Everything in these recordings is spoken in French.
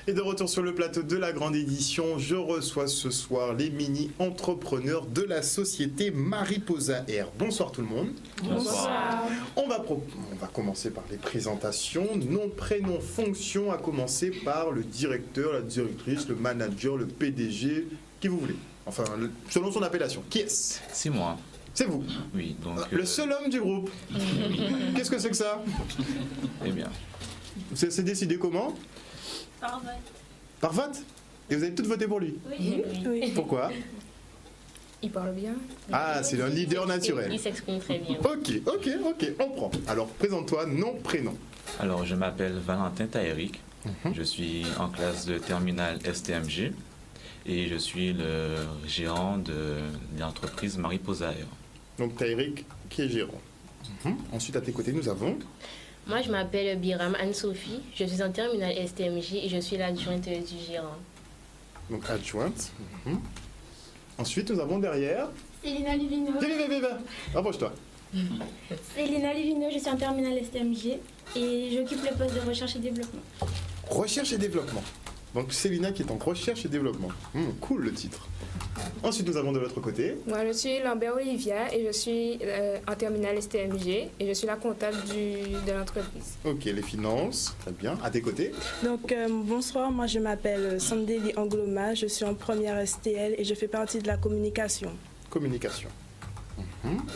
Et de retour sur le plateau de la grande édition, je reçois ce soir les mini-entrepreneurs de la société Mariposa Air. Bonsoir tout le monde. Bonsoir. On va commencer par les présentations. Nom, prénom, fonction, à commencer par le directeur, la directrice, le manager, le PDG, qui vous voulez. Enfin, selon son appellation. Qui est-ce? C'est moi. C'est vous. Oui, donc... Le seul homme du groupe. Qu'est-ce que c'est que ça? Eh bien... C'est décidé comment? Par vote. Par vote? Et vous avez toutes voté pour lui? Oui. Pourquoi? Il parle bien. Ah, c'est un leader naturel. Il s'exprime très bien. Ok, on prend. Alors, présente-toi, nom, prénom. Alors, je m'appelle Valentin Taïrik. Je suis en classe de terminale STMG et je suis le gérant de l'entreprise Mariposa Air. Donc, t'as Eric qui est gérant. Ensuite, à tes côtés, nous avons... Moi, je m'appelle Biram Anne-Sophie. Je suis en terminale STMJ et je suis l'adjointe du gérant. Donc, adjointe. Ensuite, nous avons derrière... Célina Livino. Viens, rapproche-toi. Célina Livino, je suis en terminale STMG et j'occupe le poste de recherche et développement. Recherche et développement. Donc, Célina qui est en recherche et développement. Cool le titre. Ensuite, nous avons de l'autre côté... Moi, je suis Lambert Olivia et je suis en terminale STMG et je suis la comptable de l'entreprise. Ok, les finances. Très bien. À tes côtés... Donc, bonsoir, moi je m'appelle Sandeli Angloma, je suis en première STL et je fais partie de la communication. Communication.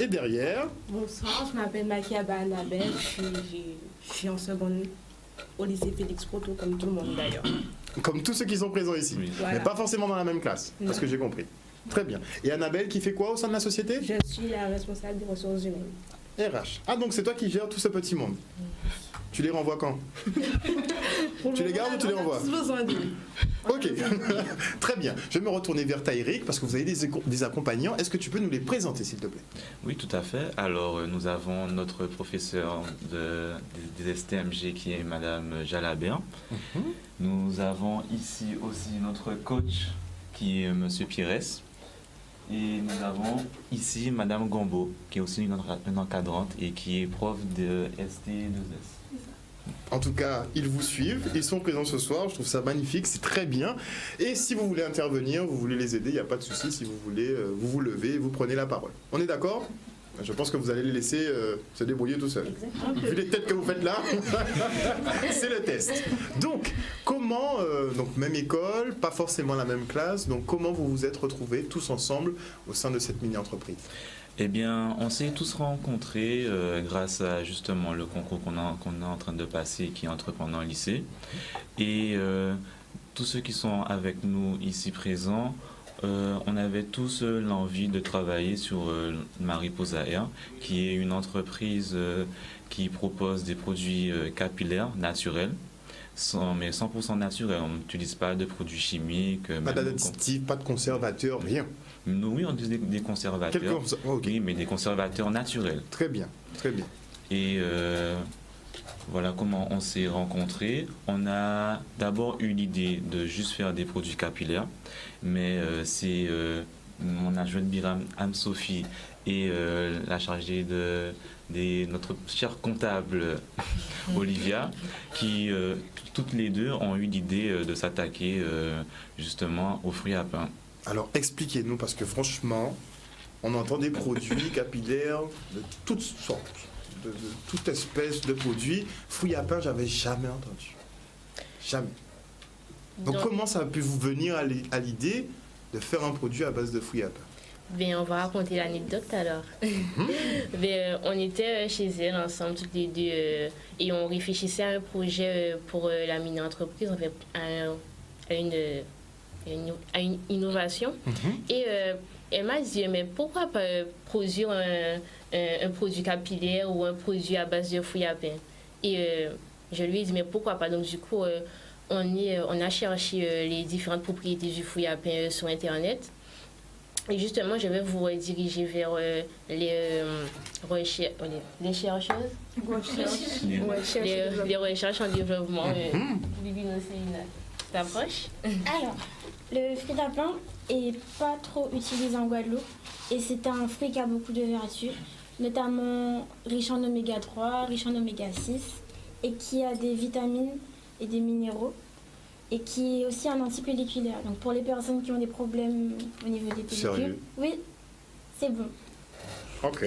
Et derrière... Bonsoir, je m'appelle Makiaba Annabelle, je suis en seconde au lycée Félix Proto, comme tout le monde d'ailleurs. Comme tous ceux qui sont présents ici. Oui. Voilà. Mais pas forcément dans la même classe, parce que j'ai compris. Très bien. Et Annabelle qui fait quoi au sein de la société? Je suis la responsable des ressources humaines. RH. Ah, donc c'est toi qui gères tout ce petit monde. Tu les renvoies quand? Tu les gardes ou tu les renvoies? Besoin d'eux. Ok, très bien. Je vais me retourner vers Taïrik parce que vous avez des accompagnants. Est-ce que tu peux nous les présenter, s'il te plaît? Oui, tout à fait. Alors, nous avons notre professeur des STMG qui est Madame Jalabert. Nous avons ici aussi notre coach qui est Monsieur Pires. Et nous avons ici Madame Gombo qui est aussi une encadrante et qui est prof de ST2S. En tout cas, ils vous suivent, ils sont présents ce soir, je trouve ça magnifique, c'est très bien. Et si vous voulez intervenir, vous voulez les aider, il n'y a pas de souci, si vous voulez, vous levez, vous prenez la parole. On est d'accord? Je pense que vous allez les laisser se débrouiller tout seuls. Vu les têtes que vous faites là, c'est le test. Donc, comment, donc même école, pas forcément la même classe, donc comment vous vous êtes retrouvés tous ensemble au sein de cette mini-entreprise? Eh bien, on s'est tous rencontrés grâce à justement le concours qu'on est en train de passer, qui est Entrepreneur en lycée. Et tous ceux qui sont avec nous ici présents, on avait tous l'envie de travailler sur Mariposa Air, qui est une entreprise qui propose des produits capillaires naturels. Mais 100% naturel, on n'utilise pas de produits chimiques. Pas d'additifs, pas de conservateurs, rien. Nous, oui, on utilise des conservateurs. Oui, mais des conservateurs naturels. Très bien, très bien. Et voilà comment on s'est rencontrés. On a d'abord eu l'idée de juste faire des produits capillaires, mais c'est mon adjointe Biram Anne-Sophie et la chargée de notre chère comptable Olivia, qui toutes les deux ont eu l'idée de s'attaquer justement aux fruits à pain. Alors expliquez-nous, parce que franchement, on entend des produits capillaires de toutes sortes, de toute espèce de produits. Fruits à pain, j'avais jamais entendu. Jamais. Donc comment ça a pu vous venir à l'idée de faire un produit à base de fruits à pain? Ben, on va raconter l'anecdote alors. Ben, on était chez elle ensemble toutes les deux et on réfléchissait à un projet pour la mini-entreprise, en fait, à une innovation. Et elle m'a dit, mais pourquoi pas produire un produit capillaire ou un produit à base de fruits à pain? Et je lui ai dit, mais pourquoi pas? Donc du coup, on a cherché les différentes propriétés du fruit à pain sur Internet. Et justement, je vais vous rediriger vers les chercheuses. Les recherches en développement. T'approches? Alors, le fruit à pain est pas trop utilisé en Guadeloupe et c'est un fruit qui a beaucoup de vertus, notamment riche en oméga 3, riche en oméga 6 et qui a des vitamines et des minéraux. et qui est aussi un antipelliculaire. Donc pour les personnes qui ont des problèmes au niveau des pellicules, Sérieux? oui, c'est bon. Ok.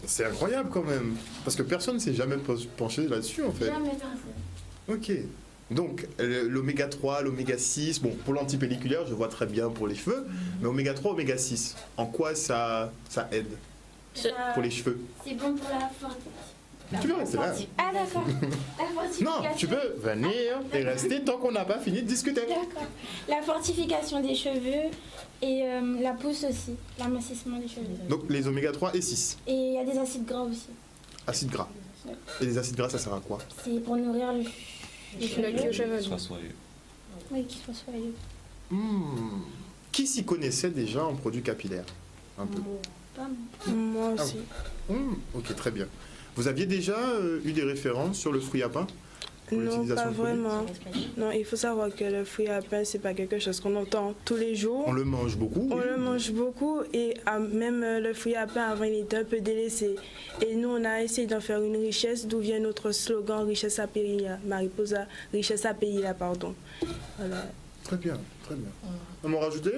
C'est incroyable quand même. Parce que personne ne s'est jamais penché là-dessus en fait. Jamais pensé. Ok. Donc, l'oméga 3, l'oméga 6, bon, pour l'antipelliculaire, je vois très bien pour les cheveux, mais oméga 3, oméga 6, en quoi ça aide pour les cheveux? C'est bon pour la fortification. Tu peux rester là. Ah d'accord. La fortification. Non, tu peux venir et rester tant qu'on n'a pas fini de discuter. D'accord. La fortification des cheveux et la pousse aussi, l'amincissement des cheveux. Donc, les oméga 3 et 6, Et il y a des acides gras aussi. acides gras. Et les acides gras, ça sert à quoi? C'est pour nourrir les Le cheveux. cuir chevelu. Soit soyeux. Oui, qu'ils soient soyeux. Qui s'y connaissait déjà en produits capillaires? Un peu. Pas mal. Moi Ah aussi. Ok, très bien. Vous aviez déjà eu des références sur le fruit à pain? Pour Non, l'utilisation pas de produits? vraiment. Non, il faut savoir que le fruit à pain, c'est pas quelque chose qu'on entend tous les jours. On le mange beaucoup. On oui. le mange beaucoup et même le fruit à pain avant il était un peu délaissé. Et nous on a essayé d'en faire une richesse, d'où vient notre slogan richesse appelia, Mariposa, richesse appelia, pardon. Voilà. Très bien, très bien. On m'en rajouter?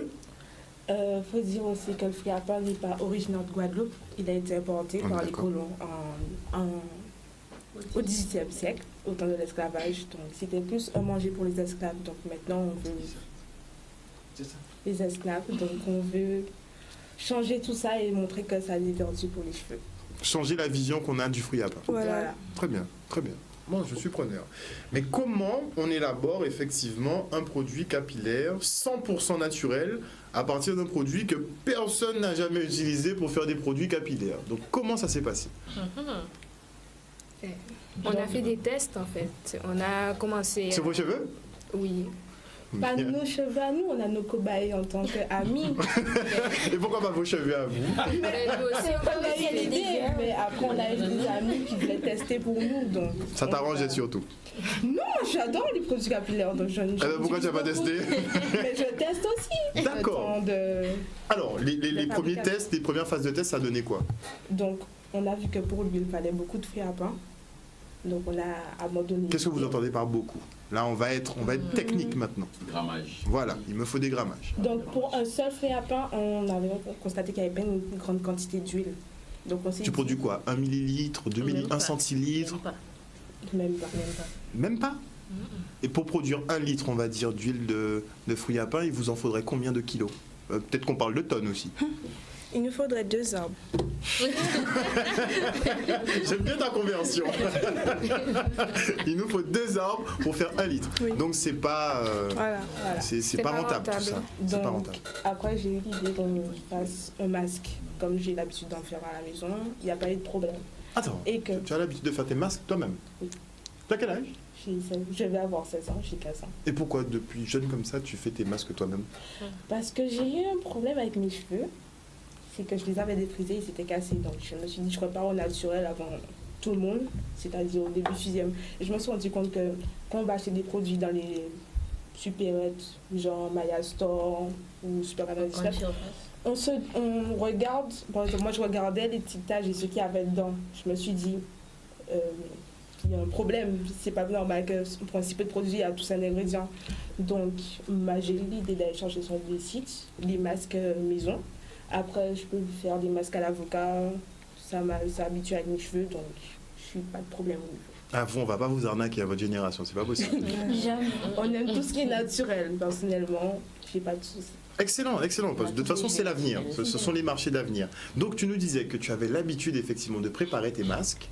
Faut dire aussi que le fruit à pain n'est pas originaire de Guadeloupe. Il a été importé On est par les d'accord. colons au XVIIIe siècle, au temps de l'esclavage. Donc c'était plus un manger pour les esclaves. Donc maintenant on veut les esclaves. Donc on veut changer tout ça et montrer que ça a des vertus pour les cheveux. Changer la vision qu'on a du fruit à pain. Voilà. Très bien, très bien. Moi, je suis preneur. Mais comment on élabore effectivement un produit capillaire 100% naturel à partir d'un produit que personne n'a jamais utilisé pour faire des produits capillaires? Donc, comment ça s'est passé? On a fait des tests en fait. On a commencé. Sur vos cheveux? Oui. Pas nos cheveux à nous, on a nos cobayes en tant qu'amis. Et pourquoi pas vos cheveux à vous? Mais nous aussi, On a eu l'idée, mais après on a eu des amis qui voulaient tester pour nous. Donc Ça t'arrangeait surtout. non, j'adore les produits capillaires. Donc je, Pourquoi tu n'as pas testé? Mais je teste aussi. D'accord. Le temps de- Alors, les La premiers fabrication. tests, les premières phases de test, ça donnait quoi? Donc on a vu que pour lui, il fallait beaucoup de fruits à pain. Donc on a abandonné. Qu'est-ce que vous entendez par beaucoup? Là, on va être technique maintenant. Grammage. Voilà, il me faut des grammages. Donc pour un seul fruit à pain, on avait constaté qu'il n'y avait pas une grande quantité d'huile. Donc on s'est Tu dit- produis quoi? 1 millilitre, 2 millilitres, 1 Même pas. centilitre? Même pas. Même pas. Même pas? Et pour produire 1 litre, on va dire, d'huile de fruits à pain, il vous en faudrait combien de kilos? Peut-être qu'on parle de tonnes aussi. Il nous faudrait 2 arbres. J'aime bien ta conversion. Il nous faut 2 arbres pour faire 1 litre. Oui. Donc c'est pas, Voilà. Voilà. c'est pas rentable tout ça. C'est pas Donc, rentable. après, j'ai eu l'idée qu'on fasse un masque, comme j'ai l'habitude d'en faire à la maison. Il n'y a pas eu de problème. Attends, Et que tu as l'habitude de faire tes masques toi-même? Oui. Tu as quel âge? je vais avoir 16 ans, j'ai 15 ans. Et pourquoi depuis jeune comme ça, tu fais tes masques toi-même? Parce que j'ai eu un problème avec mes cheveux. C'est que je les avais défrisés, ils s'étaient cassés. Donc je me suis dit, je repars au naturel avant tout le monde, c'est-à-dire au début 6e. Et je me suis rendu compte que quand on va acheter des produits dans les supérettes, genre Maya Store ou Super on regarde, par exemple, moi je regardais l'étiquetage et ce qu'il y avait dedans. Je me suis dit, il y a un problème, c'est pas normal que on prend si peu de produits, il y a tous un ingrédient. Donc j'ai eu l'idée d'aller chercher sur des sites, les masques maison. Après, je peux faire des masques à l'avocat, ça habitue avec mes cheveux, donc je suis pas de problème au niveau. Ah vous, on va pas vous arnaquer à votre génération, c'est pas possible. Jamais. On aime tout ce qui est naturel, personnellement, j'ai pas de soucis. Excellent, excellent. Parce que de toute façon, c'est l'avenir. Ce sont les marchés d'avenir. Donc, tu nous disais que tu avais l'habitude, effectivement, de préparer tes masques.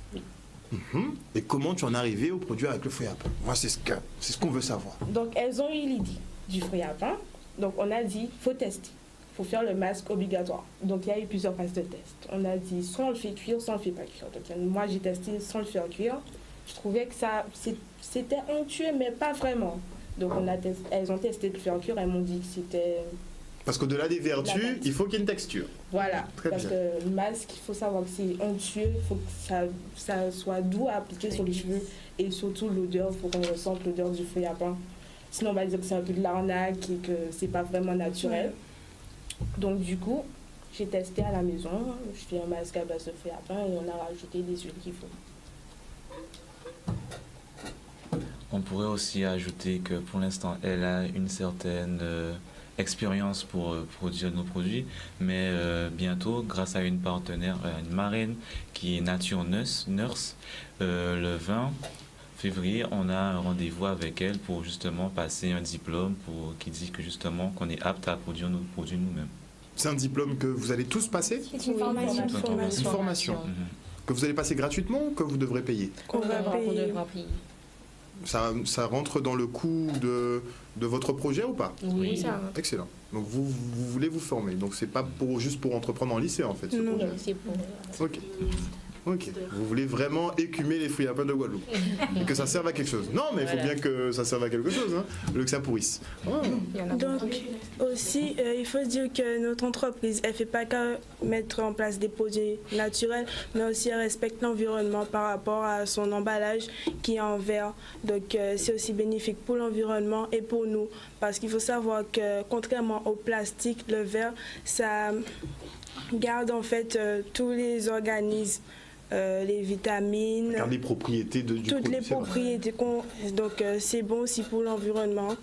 Mhm. Et comment tu en es arrivé au produit avec le fruit à pain? Moi, c'est ce qu'on veut savoir. Donc, elles ont eu l'idée du fruit à pain. Donc, on a dit, faut tester. Faut faire le masque obligatoire. Donc, il y a eu plusieurs phases de test. On a dit, soit on le fait cuire, soit on le fait pas cuire. Donc, moi, j'ai testé sans le faire cuire. Je trouvais que c'était onctueux, mais pas vraiment. Donc, elles ont testé de le faire cuire. Elles m'ont dit que c'était... Parce qu'au-delà des vertus, il faut qu'il y ait une texture. Voilà, Très parce bien. que le masque, il faut savoir que c'est onctueux, il faut que ça soit doux à appliquer sur les cheveux et surtout l'odeur, il faut qu'on ressente l'odeur du fruit à pain. Sinon, on va dire que c'est un peu de l'arnaque et que c'est pas vraiment naturel. Donc, du coup, j'ai testé à la maison, je fais un masque à base de fruit à pain et on a rajouté des huiles qu'il faut. On pourrait aussi ajouter que pour l'instant, elle a une certaine expérience pour produire nos produits, mais bientôt, grâce à une partenaire, une marraine qui est Nature Nurse, le 20 février, on a un rendez-vous avec elle pour justement passer un diplôme qui dit que justement qu'on est apte à produire nos produits nous-mêmes. C'est un diplôme que vous allez tous passer? C'est une formation. Une formation. Que vous allez passer gratuitement ou que vous devrez payer? Qu'on va payer. Ça rentre dans le coût de votre projet ou pas? Oui, Ça va. Excellent. Donc vous voulez vous former. Donc c'est pas juste pour entreprendre en lycée en fait ce Non. projet. c'est pour... Ok. Ok. Vous voulez vraiment écumer les fruits à pain de Guadeloupe. Et que ça serve à quelque chose. Non, mais il faut Voilà. bien que ça serve à quelque chose. Hein. Le que ça pourrisse. Oh. Il y en a Donc beaucoup. aussi, il faut dire que notre entreprise, elle ne fait pas qu'à mettre en place des produits naturels, mais aussi elle respecte l'environnement par rapport à son emballage qui est en verre. Donc c'est aussi bénéfique pour l'environnement et pour nous. Parce qu'il faut savoir que contrairement au plastique, le verre, ça garde en fait tous les organismes. Les vitamines, Regarde les propriétés du toutes produit. les c'est vrai. propriétés. Donc c'est bon aussi pour l'environnement.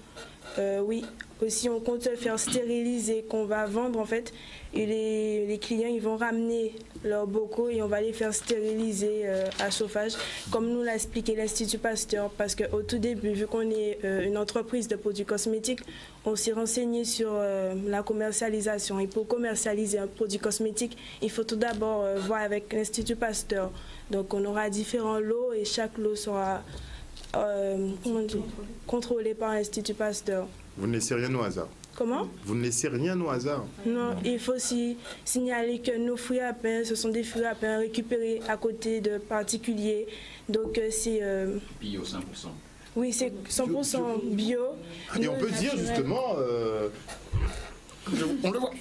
Oui, aussi on compte faire stériliser, qu'on va vendre en fait. Et les clients ils vont ramener leurs bocaux et on va les faire stériliser à chauffage, comme nous l'a expliqué l'Institut Pasteur, parce qu'au tout début, vu qu'on est une entreprise de produits cosmétiques, on s'est renseigné sur la commercialisation. Et pour commercialiser un produit cosmétique, il faut tout d'abord voir avec l'Institut Pasteur. Donc on aura différents lots et chaque lot sera contrôlé par l'Institut Pasteur. Vous ne laissez rien au hasard. Comment? Vous ne laissez rien au hasard. Non, il faut aussi signaler que nos fruits à pain, ce sont des fruits à pain récupérés à côté de particuliers. Donc c'est... Bio 100%. Oui, c'est 100% bio. Et on peut dire justement, on le voit,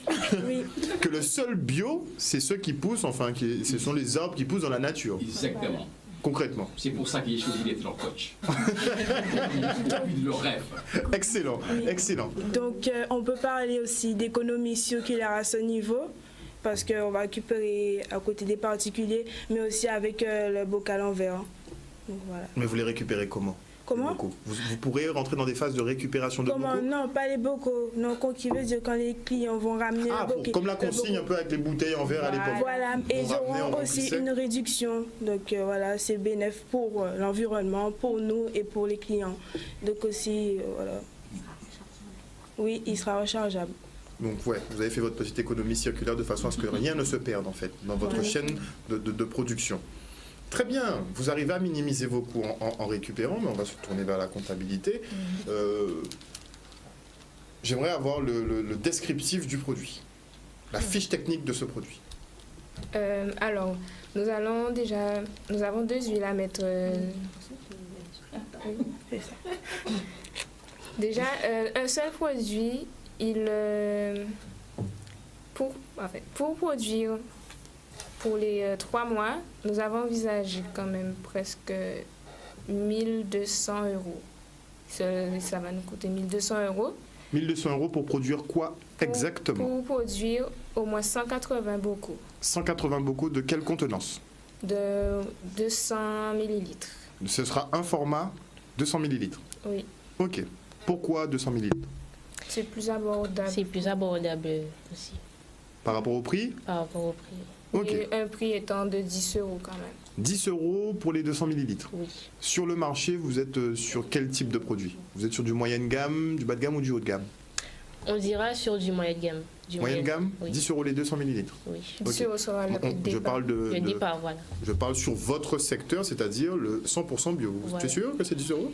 Oui, que le seul bio, c'est ceux qui poussent, enfin, ce sont les arbres qui poussent dans la nature, Exactement. concrètement. C'est pour ça qu'il a choisi d'être leur coach. Depuis leur rêve. Excellent, excellent. donc on peut parler aussi d'économie circulaire à ce niveau, parce qu'on va récupérer à côté des particuliers, mais aussi avec le bocal en verre. Donc voilà. Mais vous les récupérez comment? Comment? Les bocaux. Vous pourrez rentrer dans des phases de récupération de Comment? bocaux? Non, pas les bocaux. Non, qui veut dire quand les clients vont ramener Ah, le bocaux. comme la consigne un peu avec les bouteilles en verre à l'époque. Voilà, et ils ramener, on auront aussi remplissait. une réduction. Donc voilà, c'est bénéfique pour l'environnement, pour nous et pour les clients. Donc aussi, voilà. Oui, il sera rechargeable. Donc ouais, vous avez fait votre petite économie circulaire de façon à ce que rien ne se perde en fait dans votre chaîne de production. Très bien, vous arrivez à minimiser vos coûts en récupérant, mais on va se tourner vers la comptabilité. J'aimerais avoir le descriptif du produit, la fiche technique de ce produit. Alors, nous avons deux huiles à mettre. C'est ça. Déjà, un seul produit, pour produire pour les 3 mois, nous avons envisagé quand même presque 1200 €. Ça va nous coûter 1200 €. 1200 € pour produire quoi exactement? Pour produire au moins 180 bocaux 180 bocaux de quelle contenance? de 200 millilitres. Ce sera un format 200 ml. Oui, Ok. Pourquoi 200 ml? c'est plus abordable. C'est plus abordable aussi Par rapport au prix? par rapport au prix. Ok. Et un prix étant de 10 € quand même. 10 € pour les 200 ml. Oui. Sur le marché, vous êtes sur quel type de produit? Vous êtes sur du moyenne gamme, du bas de gamme ou du haut de gamme? On dira sur du moyen de gamme. Du Moyenne gamme, Oui. 10 € les 200 ml. Oui. 10 € sera le prix de Je départ. parle Le départ, voilà. je parle sur votre secteur, c'est-à-dire le 100% bio. Vous Voilà. êtes sûr que c'est 10 €?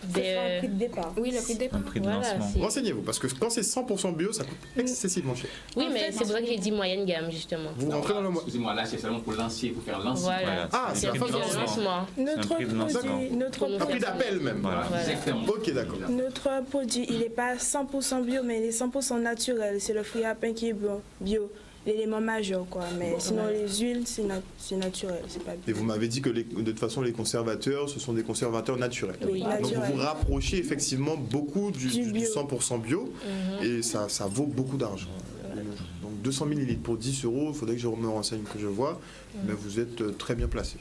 Des, de départ. Oui, le prix de départ. Un prix de Voilà, lancement. c'est- Renseignez-vous, parce que quand c'est 100% bio, ça coûte excessivement cher. Oui, mais c'est pour ça que j'ai dit moyenne gamme, justement. Vous Non, rentrez dans le mois. excusez-moi, là c'est seulement pour lancer, pour faire lancer. Voilà. Ah, c'est c'est un la prix phase de de lancement. lancement. Notre un prix de lancement. Un prix d'appel même. Voilà. Voilà. Exactement. Ok, d'accord. Notre produit, il n'est pas 100% bio, mais il est 100% naturel. C'est le fruit à pain qui est bio. L'élément majeur, quoi. Mais sinon, les huiles, c'est naturel, c'est pas Et bio. vous m'avez dit que de toute façon, les conservateurs, ce sont des conservateurs naturels. Oui, Donc vous naturel. vous rapprochez effectivement beaucoup du Du bio. 100% bio et ça vaut beaucoup d'argent. Donc 200 ml pour 10 €, il faudrait que je me renseigne, que je vois, mais vous êtes très bien placé.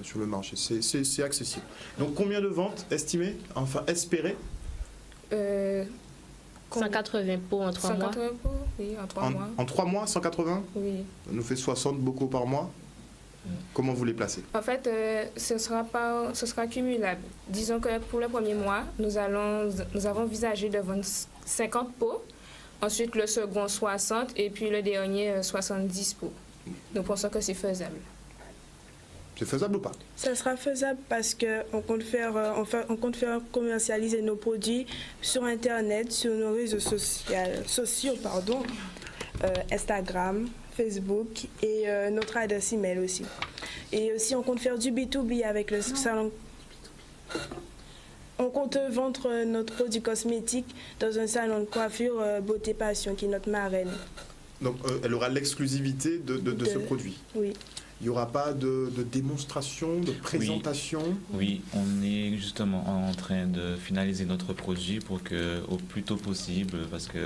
sur le marché. C'est accessible. Donc combien de ventes estimées, enfin espérées 180 pots en 3 mois. 180 pots, oui, en 3 mois. En 3 mois, 180? Oui. Ça nous fait 60 bocaux par mois. Comment vous les placez? En fait, ce sera cumulable. Disons que pour le premier mois, nous avons envisagé de vendre 50 pots, ensuite le second 60 et puis le dernier 70 pots. Nous pensons que c'est faisable. C'est faisable ou pas? Ça sera faisable parce qu'on compte faire commercialiser nos produits sur Internet, sur nos réseaux sociaux, Instagram, Facebook et notre adresse email aussi. Et aussi, on compte faire du B2B avec le salon. On compte vendre notre produit cosmétique dans un salon de coiffure Beauté Passion qui est notre marraine. Donc elle aura l'exclusivité de ce produit. Oui. Il n'y aura pas de démonstration, de présentation? Oui, on est justement en train de finaliser notre produit pour que, au plus tôt possible, parce que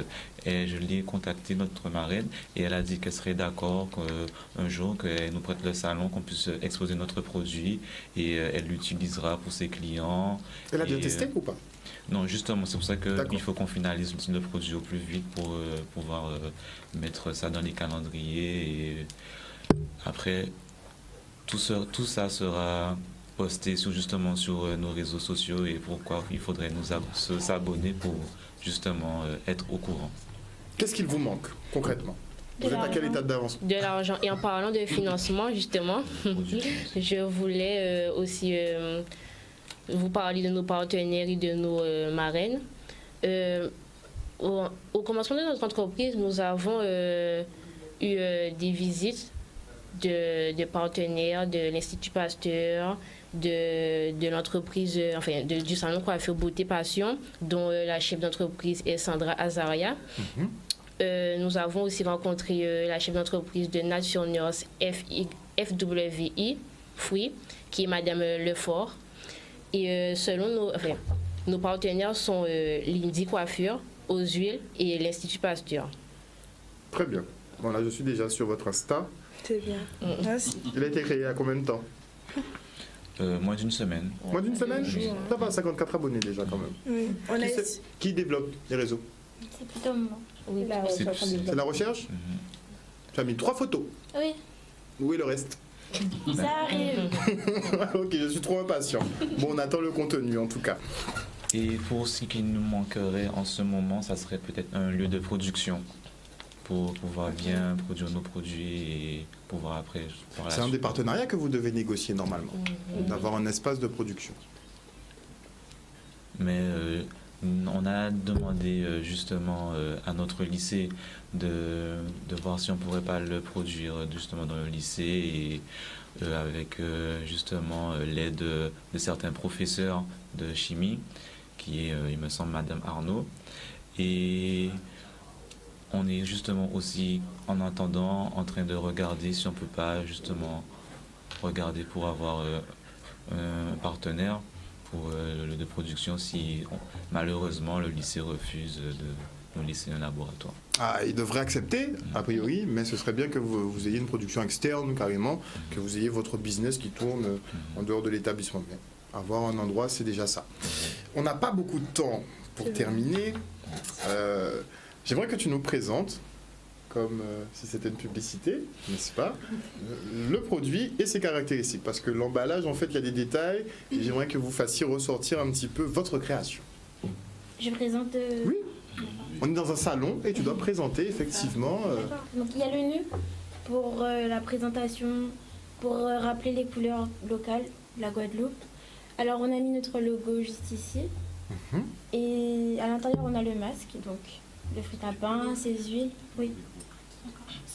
je l'ai contacté, notre marraine, et elle a dit qu'elle serait d'accord qu'un jour qu'elle nous prête le salon, qu'on puisse exposer notre produit, et elle l'utilisera pour ses clients. Elle a bien testé ou pas? Non, justement, c'est pour ça qu'il faut qu'on finalise le produit au plus vite pour pouvoir mettre ça dans les calendriers. Et après, tout ça sera posté justement sur nos réseaux sociaux et pourquoi il faudrait s'abonner pour justement être au courant. Vous qu'il vous manque concrètement? Vous êtes à quelle étape d'avance? De l'argent. Et en parlant de financement, justement, je voulais aussi vous parler de nos partenaires et de nos marraines. Au commencement de notre entreprise, nous avons eu des visites de partenaires de l'Institut Pasteur, de l'entreprise, du salon coiffure Beauté Passion, dont la chef d'entreprise est Sandra Azaria. Nous avons aussi rencontré la chef d'entreprise de Nature Nurse FWI, qui est Madame Lefort. Et selon nos partenaires sont l'Indie Coiffure, Aux Huiles et l'Institut Pasteur. Très bien. Bon, là, je suis déjà sur votre Insta. C'est bien. Merci. Il a été créé il y a combien de temps? Moins d'une semaine. Moins d'une semaine? Ça va, 54 abonnés déjà quand même. Oui. Qui développe les réseaux? C'est plutôt moi. Oui, c'est la recherche? Tu as mis 3 photos. Oui, Où est le reste? ça arrive. Ok, je suis trop impatient. Bon, on attend le contenu en tout cas. Et pour ce qui nous manquerait en ce moment, ça serait peut-être un lieu de production pour pouvoir bien produire nos produits et pouvoir après... C'est un des partenariats que vous devez négocier normalement, d'avoir un espace de production. Mais on a demandé justement à notre lycée de voir si on pourrait pas le produire justement dans le lycée et avec justement l'aide de certains professeurs de chimie, qui est, il me semble, Madame Arnaud. Et on est justement aussi, en attendant, en train de regarder si on peut pas justement regarder pour avoir un partenaire pour de production si malheureusement le lycée refuse de nous laisser un laboratoire. Ah, il devrait accepter, a priori, mais ce serait bien que vous ayez une production externe carrément, que vous ayez votre business qui tourne en dehors de l'établissement. Mais avoir un endroit, c'est déjà ça. On n'a pas beaucoup de temps pour terminer. J'aimerais que tu nous présentes, comme si c'était une publicité, n'est-ce pas, le produit et ses caractéristiques. Parce que l'emballage, en fait, il y a des détails. Et j'aimerais que vous fassiez ressortir un petit peu votre création. Je présente... Oui. On est dans un salon et tu dois présenter, effectivement... D'accord. Donc il y a le nu pour la présentation, pour rappeler les couleurs locales de la Guadeloupe. Alors on a mis notre logo juste ici. Et à l'intérieur, on a le masque, donc le fruit à pain, ses huiles. Oui.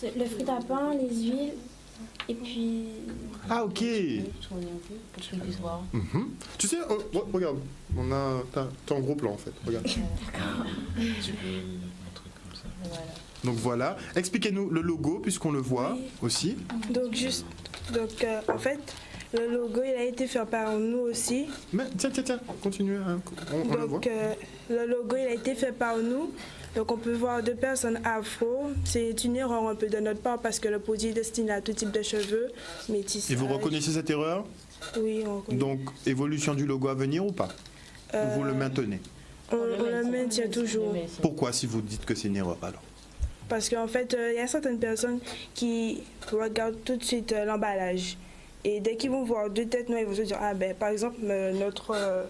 Le fruit à pain, les huiles, et puis... Ah, ok. Tu sais, regarde, t'es en gros plan en fait. Regarde. Tu peux montrer comme ça. Voilà. Donc voilà. Expliquez-nous le logo puisqu'on le voit aussi. Donc en fait, le logo il a été fait par nous aussi. Mais tiens, continue. Hein. On le voit. Donc le logo il a été fait par nous. Donc on peut voir 2 personnes afro. C'est une erreur un peu de notre part parce que le produit est destiné à tout type de cheveux, métissage. Et vous reconnaissez cette erreur? Oui, on connaît. Donc, évolution du logo à venir ou pas? Ou vous le maintenez? On le maintient toujours. Pourquoi si vous dites que c'est une erreur alors? Parce qu'en fait, il y a certaines personnes qui regardent tout de suite l'emballage. Et dès qu'ils vont voir deux têtes noires, ils vont se dire, ah ben, par exemple, notre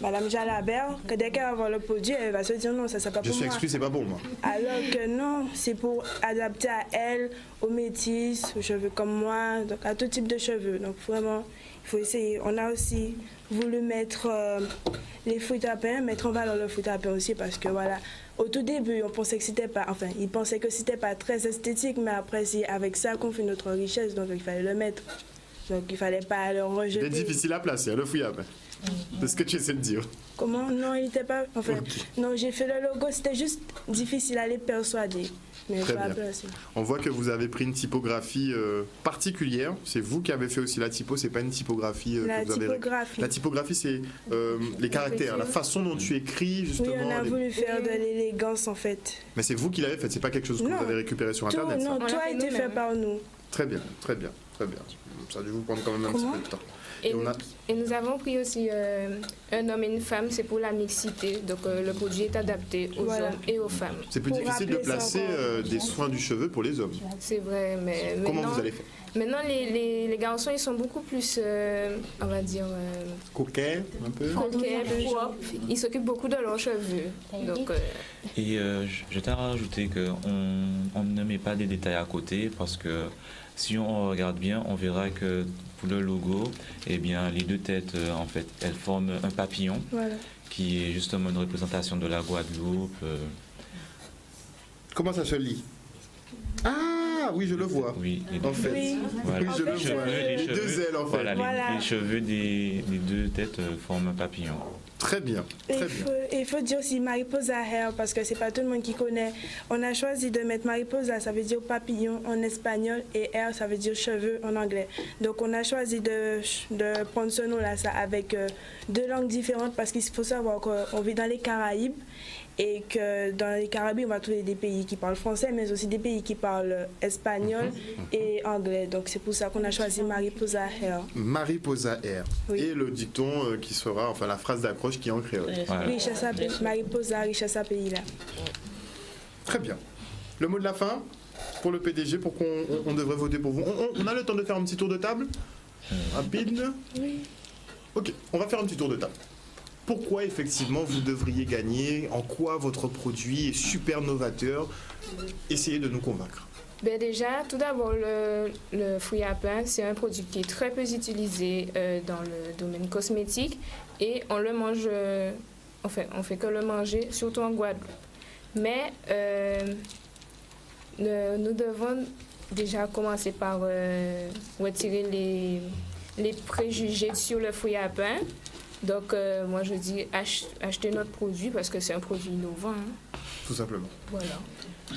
Madame Jalabert, que dès qu'elle va voir le produit, elle va se dire, non, ça c'est pas pour Je moi. suis exclu, c'est pas pour moi. Alors que non, c'est pour adapter à elle, aux métis, aux cheveux comme moi, donc à tout type de cheveux. Donc vraiment, il faut essayer. On a aussi voulu mettre les fruits à pain, mettre en valeur le fruit à pain aussi parce que voilà, au tout début, on pensait que c'était pas, enfin, ils pensaient que c'était pas très esthétique, mais après, c'est avec ça qu'on fait notre richesse, donc il fallait le mettre. Donc il fallait pas le rejeter. C'est difficile à placer, hein, le fouille à pain. C'est ce que tu essaies de dire. Comment? Non, il n'était pas. Enfin, Ok. non, j'ai fait le logo, c'était juste difficile à les persuader. Mais Très pas bien. placer. On voit que vous avez pris une typographie particulière. C'est vous qui avez fait aussi la typo, c'est pas une typographie La que vous avez. typographie. La typographie, c'est les caractères, la façon dont tu écris, justement. Oui, on a les- voulu faire de l'élégance en fait. Mais c'est vous qui l'avez fait, c'est pas quelque chose que Non. vous avez récupéré sur Tout, Internet. ça. non, On tout l'a a fait été fait nous-mêmes. par nous. Très bien, très bien, très bien. Ça a dû vous prendre quand même un Comment? petit peu de temps. Et, Et on a- et nous avons pris aussi un homme et une femme, c'est pour la mixité. Donc le produit est adapté aux Voilà. hommes et aux femmes. C'est plus Pour difficile de rappeler ça placer encore. des soins du cheveu pour les hommes. C'est vrai, mais Comment maintenant, vous allez faire? maintenant les garçons, ils sont beaucoup plus, on va dire, Coquet, un peu. coquets, propres. Ils s'occupent beaucoup de leurs cheveux. Donc, Et je t'ai rajouté qu'on ne met pas des détails à côté parce que si on regarde bien, on verra que pour le logo, eh bien, les deux têtes, en fait, elles forment un papillon Voilà. qui est justement une représentation de la Guadeloupe. Comment ça se lit? Ah oui, je le vois. Oui, les En fait. Oui. Voilà. Oui, je En le fait, vois. Les deux ailes, en fait. Voilà, Voilà. les cheveux des deux têtes forment un papillon. Très bien, Et très bien. il faut dire aussi mariposa hair parce que c'est pas tout le monde qui connaît. On a choisi de mettre mariposa, ça veut dire papillon en espagnol et hair, ça veut dire cheveux en anglais. Donc on a choisi de prendre ce nom-là ça avec deux langues différentes parce qu'il faut savoir qu'on vit dans les Caraïbes et que dans les Caraïbes, on va trouver des pays qui parlent français, mais aussi des pays qui parlent espagnol et anglais. Donc c'est pour ça qu'on a choisi mariposa hair. Mariposa Air. Oui. Et le dicton qui sera, enfin la phrase d'accroche qui est en créole. Voilà. Richesse à pays, mariposa, richesse à pays là. Très bien. Le mot de la fin pour le PDG, pour qu'on devrait voter pour vous. On a le temps de faire un petit tour de table rapide. Oui. Ok, on va faire un petit tour de table. Pourquoi effectivement vous devriez gagner? En quoi votre produit est super novateur? Essayez de nous convaincre. ben déjà, tout d'abord, le fruit à pain, c'est un produit qui est très peu utilisé dans le domaine cosmétique et on le mange, on fait que le manger, surtout en Guadeloupe. Mais nous devons déjà commencer par retirer les préjugés sur le fruit à pain. Donc, moi, je dis acheter notre produit parce que c'est un produit innovant. Hein. Tout simplement. Voilà.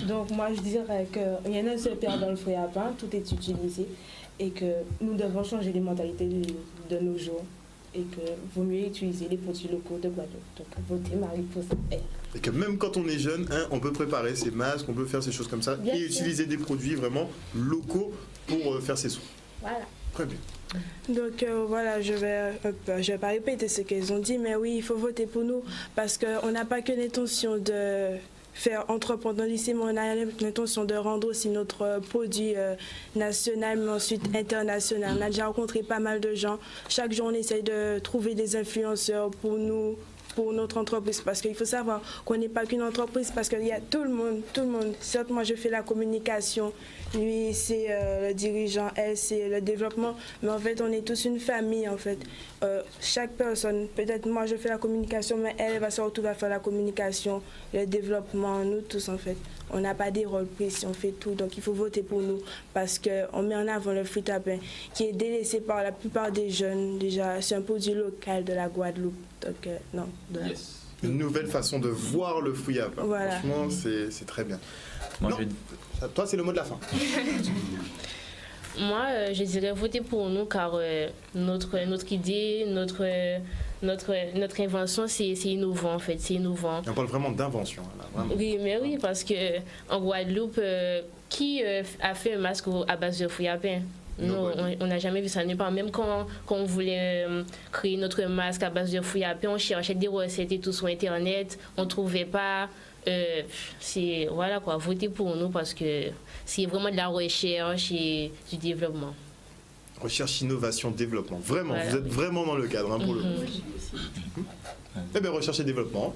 Donc moi je dirais qu'il y en a un seul père dans le fruit à pain, tout est utilisé et que nous devons changer les mentalités de nos jours et que vaut mieux utiliser les produits locaux de Guadeloupe. Donc votez Mariposa Air. Et que même quand on est jeune, hein, on peut préparer ses masques, on peut faire ces choses comme ça Bien et sûr. utiliser des produits vraiment locaux pour faire ses soins. Voilà. Très bien. Donc voilà, je vais pas répéter ce qu'ils ont dit, mais oui, il faut voter pour nous parce qu'on n'a pas que l'intention de faire entreprendre dans le lycée, mais on a l'intention de rendre aussi notre produit national, mais ensuite international. On a déjà rencontré pas mal de gens. Chaque jour, on essaye de trouver des influenceurs pour nous, pour notre entreprise, parce qu'il faut savoir qu'on n'est pas qu'une entreprise, parce qu'il y a tout le monde. Certes, moi, je fais la communication, lui, c'est le dirigeant, elle, c'est le développement, mais en fait, on est tous une famille, en fait. Chaque personne, peut-être moi, je fais la communication, mais elle va se retrouver à faire la communication, le développement, nous tous, en fait. On n'a pas des rôles précis, on fait tout, donc il faut voter pour nous, parce qu'on met en avant le fruit à pain, qui est délaissé par la plupart des jeunes. Déjà, c'est un produit local de la Guadeloupe, donc non. Yes. Une nouvelle façon de voir le fruit à pain. Voilà. Franchement, c'est très bien. Moi, Non. Toi, c'est le mot de la fin. Moi, je dirais voter pour nous car notre idée, notre invention, c'est innovant en fait, c'est innovant. On parle vraiment d'invention, là, vraiment. Oui, mais oui, parce que en Guadeloupe, qui a fait un masque à base de fouille à pain? Non, on n'a jamais vu ça nulle part. Même quand on voulait créer notre masque à base de fouille à pain, on cherchait des recettes et tout sur Internet, on ne trouvait pas. Voilà quoi, votez pour nous parce que c'est vraiment de la recherche et du développement. Recherche, innovation, développement. Vraiment, Voilà. vous êtes vraiment dans le cadre pour le coup. Eh bien, recherche et développement.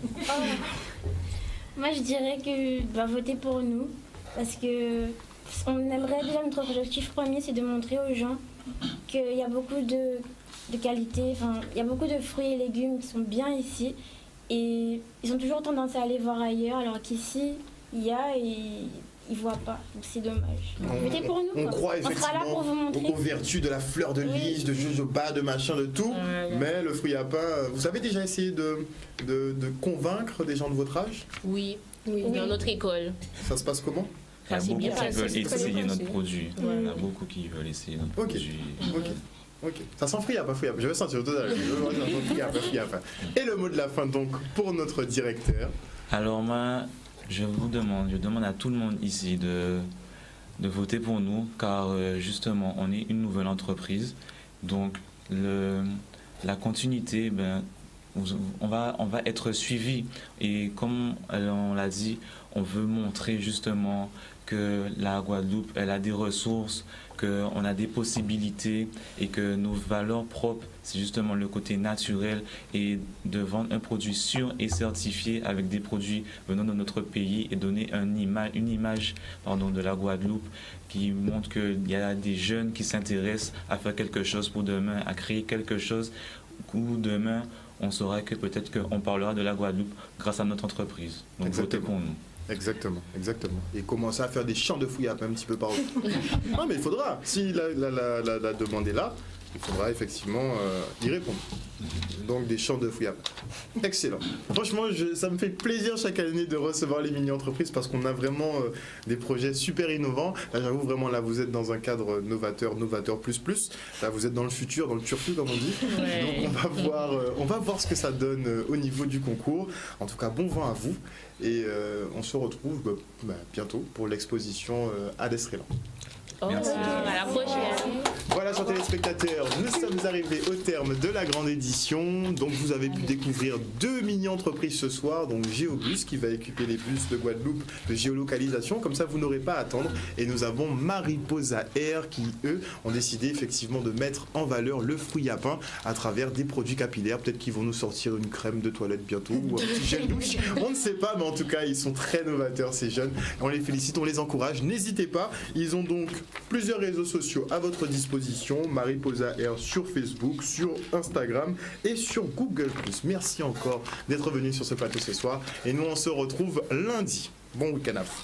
Moi, je dirais que voter pour nous parce que on aimerait déjà, notre objectif premier, c'est de montrer aux gens qu'il y a beaucoup de qualité, il y a beaucoup de fruits et légumes qui sont bien ici et ils ont toujours tendance à aller voir ailleurs alors qu'ici, il y a et ils voient pas. Donc c'est dommage. Votez pour nous. On quoi. croit On sera là effectivement pour vous montrer. aux vertus de la fleur de lys, de jojoba, de machin, de tout. Mais le fruit à pain, vous avez déjà essayé de convaincre des gens de votre âge? Oui, Oui. dans notre école. Ça se passe comment? Il y a c'est beaucoup bien qui passé, veulent c'est très essayer bien notre passé. produit. Voilà. Il y en a beaucoup qui veulent essayer notre Ok. produit. Ok. Ça sent fruit à pain, fruit à pain. Je vais sentir tout à l'heure. Fruit à pain, fruit à pain. Et le mot de la fin donc pour notre directeur. Alors moi, je demande à tout le monde ici de voter pour nous, car justement, on est une nouvelle entreprise. Donc, la continuité, on va être suivi. Et comme on l'a dit, on veut montrer justement que la Guadeloupe, elle a des ressources, qu'on a des possibilités et que nos valeurs propres, c'est justement le côté naturel et de vendre un produit sûr et certifié avec des produits venant de notre pays et donner une image de la Guadeloupe qui montre qu'il y a des jeunes qui s'intéressent à faire quelque chose pour demain, à créer quelque chose où demain on saura que peut-être qu'on parlera de la Guadeloupe grâce à notre entreprise. Donc votez pour nous. Exactement. Et commencer à faire des champs de fouilles à pain un petit peu partout. Non, mais il faudra. Si la demande est là, il faudra effectivement y répondre. Donc des champs de fouilles à pain. Excellent. Franchement, ça me fait plaisir chaque année de recevoir les mini-entreprises parce qu'on a vraiment des projets super innovants. Là, j'avoue vraiment, là, vous êtes dans un cadre novateur plus. Là, vous êtes dans le futur, dans le turfu, comme on dit. Ouais. Donc, on va voir ce que ça donne au niveau du concours. En tout cas, bon vent à vous. Et on se retrouve bientôt pour l'exposition à Desrélan. Merci. À la prochaine. Voilà, chers téléspectateurs, nous sommes arrivés au terme de la grande édition. Donc, vous avez pu découvrir 2 mini-entreprises ce soir. Donc, Géobus qui va équiper les bus de Guadeloupe de géolocalisation. Comme ça, vous n'aurez pas à attendre. Et nous avons Mariposa Air qui, eux, ont décidé effectivement de mettre en valeur le fruit à pain à travers des produits capillaires. Peut-être qu'ils vont nous sortir une crème de toilette bientôt ou un petit gel douche. On ne sait pas, mais en tout cas, ils sont très novateurs, ces jeunes. On les félicite, on les encourage. N'hésitez pas. Ils ont donc plusieurs réseaux sociaux à votre disposition. Mariposa Air sur Facebook, sur Instagram et sur Google+. Merci encore d'être venu sur ce plateau ce soir. Et nous, on se retrouve lundi. Bon week-end à vous.